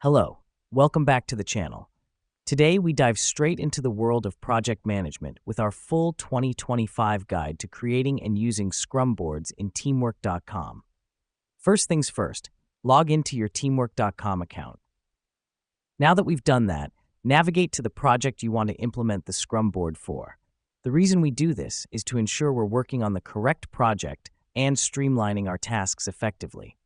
Hello, welcome back to the channel. Today we dive straight into the world of project management with our full 2025 guide to creating and using Scrum boards in teamwork.com. First things first, log into your teamwork.com account. Now that we've done that, navigate to the project you want to implement the Scrum board for. The reason we do this is to ensure we're working on the correct project and streamlining our tasks effectively.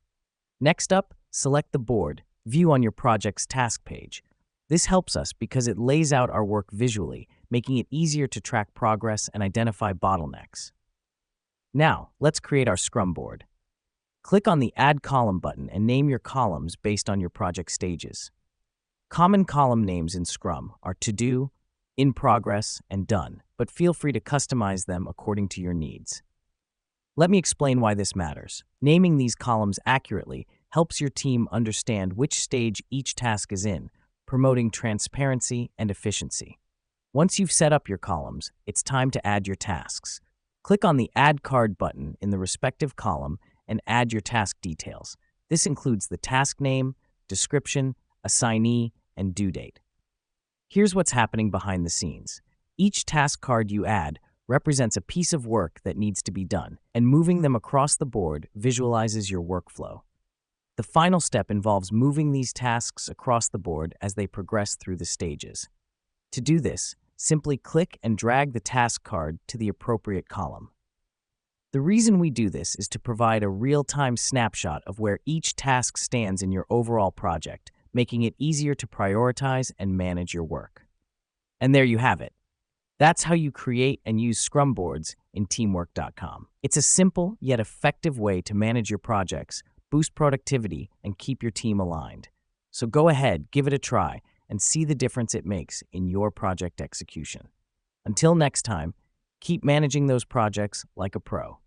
Next up, select the board, view on your project's task page. This helps us because it lays out our work visually, making it easier to track progress and identify bottlenecks. Now, let's create our Scrum board. Click on the Add Column button and name your columns based on your project stages. Common column names in Scrum are To Do, In Progress, and Done, but feel free to customize them according to your needs. Let me explain why this matters. Naming these columns accurately helps your team understand which stage each task is in, promoting transparency and efficiency. Once you've set up your columns, it's time to add your tasks. Click on the Add Card button in the respective column and add your task details. This includes the task name, description, assignee, and due date. Here's what's happening behind the scenes. Each task card you add represents a piece of work that needs to be done, and moving them across the board visualizes your workflow. The final step involves moving these tasks across the board as they progress through the stages. To do this, simply click and drag the task card to the appropriate column. The reason we do this is to provide a real-time snapshot of where each task stands in your overall project, making it easier to prioritize and manage your work. And there you have it. That's how you create and use Scrum boards in teamwork.com. It's a simple yet effective way to manage your projects, boost productivity, and keep your team aligned. So go ahead, give it a try, and see the difference it makes in your project execution. Until next time, keep managing those projects like a pro.